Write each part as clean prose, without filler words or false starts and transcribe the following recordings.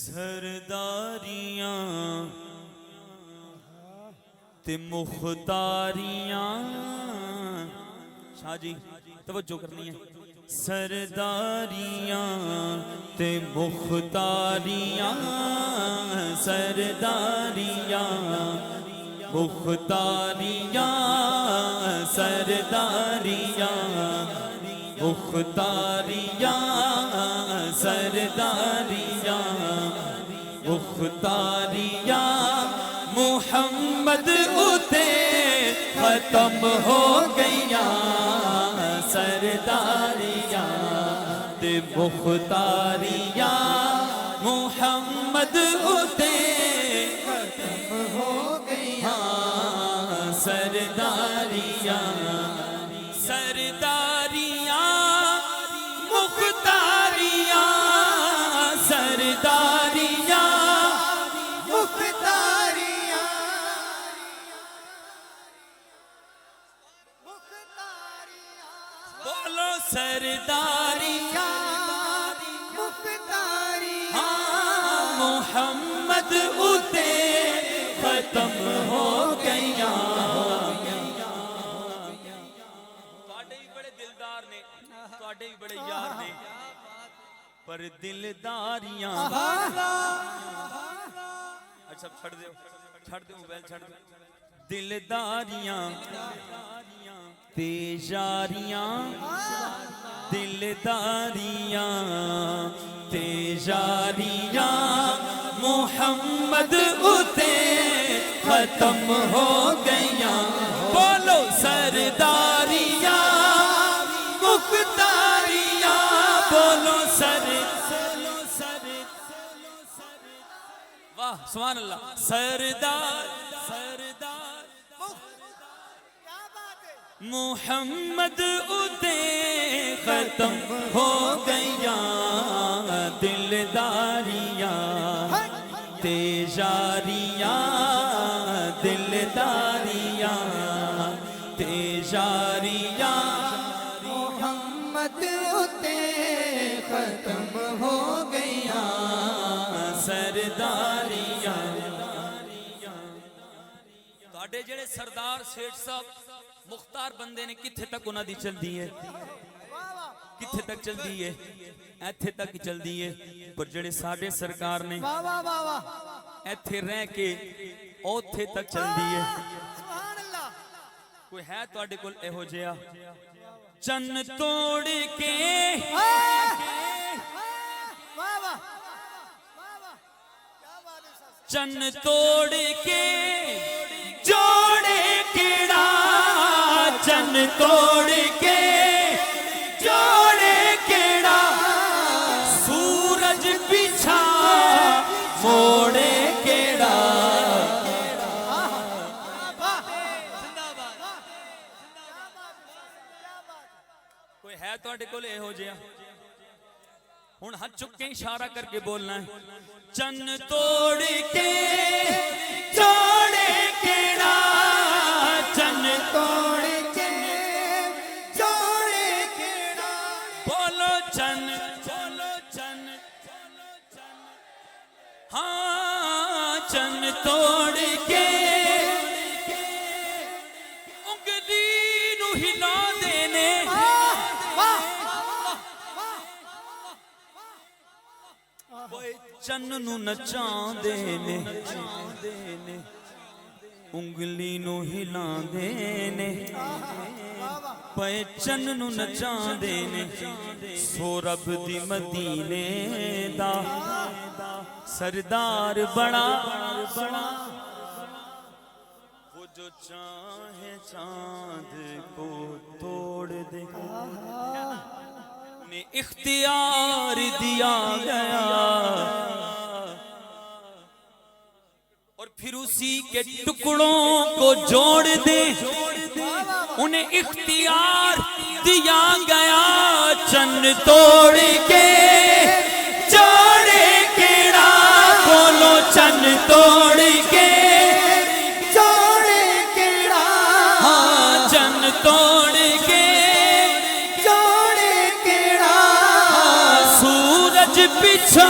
सरदारियां ते मुख्तारियां। शाह जी तवज्जो करनी है। सरदारियां ते मुख्तारियां, सरदारियां मुख्तारियां, सरदारियां मुख्तारियां, सरदारियां मुख्तारियां। मुहम्मद उते खत्म हो गईया, सरदारियां ते मुख्तारियां। मुहम्मद उते खत्म हो गईया, सरदारियां सरदारियां मुख्तारियां, सरदारियां मुख्तारियां। बोलो सरदारियां मुख्तारियां। मुहम्मद उते खत्म हो गईया। तुहाडे भी बड़े यार ने, पर दिलदारियां। अच्छा छड़ दो मोबाइल छड़ दो। दिलदारियां ते यारियां, दिलदारियां ते यारियां। मुहम्मद उते खत्म हो गईया। बोलो सरदारियां मुख्तारियां। बोलो वाह सुभान अल्लाह। सरदार सरदार क्या बात है। मुहम्मद उते खत्म हो गईया। दिलदारियां ते यारियां, दिलदारियां ते यारियां। मुहम्मद उते खत्म हो गईया, सरदारियां। तुहाडे जेड़े सरदार सेठ साहब मुख्तार बंदे ने किथे तक उन्हां दी चलदी है, किथे तक चलदी है, इत्थे तक चलदी है। पर जेड़े साडे सरकार ने इत्थे रह के ओथे तक चलदी है। कोई है तुहाडे कोल इहो जिहा? चन्न तोड़ के चन्न तोड़ के जोड़े केड़ा, चन्न तोड़ के जोड़े केड़ा। सूरज पीछा मोड़े केड़ा। कोई है तुहाडे कोल इहो जिहा? हुण हाथ चुक के इशारा करके बोलना है। चन्न तोड़ के जोड़े केड़ा, चन्न तोड़ के जोड़े केड़ा। बोलो चन्न, बोलो चन्न, हाँ चन्न तोड़ के उंगली नू हिला देने। चन्न नू नचांदे ने, उंगली नू हिलांदे ने। पे चन्न नू नचांदे ने। सोरब दी मदीने दा सरदार बड़ा बड़ा। वो जो चाहे चांद को तोड़ दे, ने इख्तियार दिया गया। और फिर उसी के टुकड़ों को जोड़ दे, उन्हें इख्तियार दिया गया। चन्न तोड़ के जोड़े केड़ा। बोलो चन्न तोड़ के जोड़े केड़ा। हाँ चन्न तोड़ के सूरज पिछा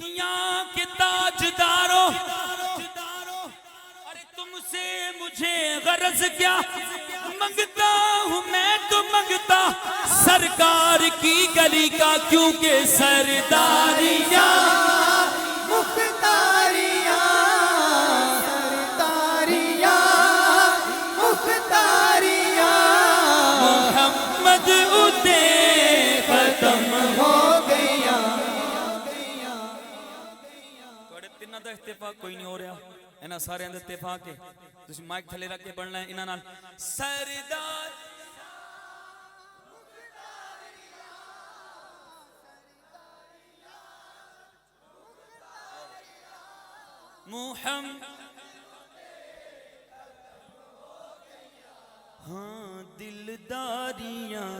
दुनिया के ताजदारों, अरे तुमसे मुझे गरज क्या, मंगता हूँ मैं तो मंगता सरकार की गली का, क्योंकि सरदारियाँ मुख्तारियाँ, सरदारियाँ मुख्तारियाँ, मोहम्मद उते खत्म हो गया। थोड़े तिन्हां दा इत्तेफाक कोई नहीं हो रहा, इन्हां सारियां दा इत्तेफाक है। तुसीं माइक थले रख के पढ़ना है इन्हां नाल, सरदार मुहम्मद, हाँ दिलदारियां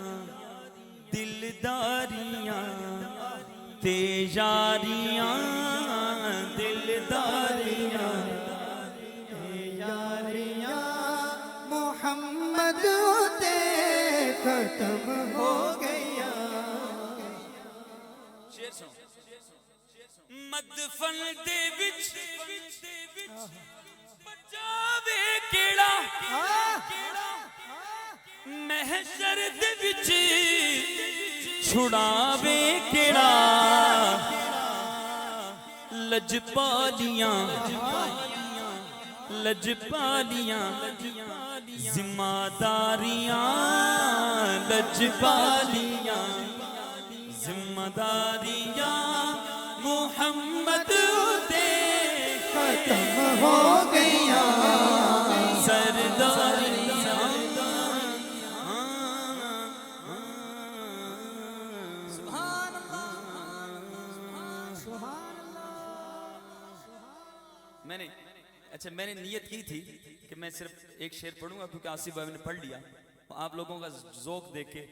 दिलदारियां ते यारियां, दिलदारियां यारियाँ मोहम्मद ते खत्म हो गया। शेर सुनो, मदफन दे विच बचावे केड़ा, महशर दे विच छुड़ावे केड़ा, लजपालियां लजपालियां जिम्मेदारियां, लजपालियां जिम्मेदारियां, मोहम्मद उते खत्म हो गया। सरदारियां, सुभान अल्लाह, सुभान अल्लाह। मैंने नियत की थी कि मैं सिर्फ एक शेर पढ़ूंगा, क्योंकि आसिफ भाई ने पढ़ लिया, आप लोगों का ज़ौक़ देख के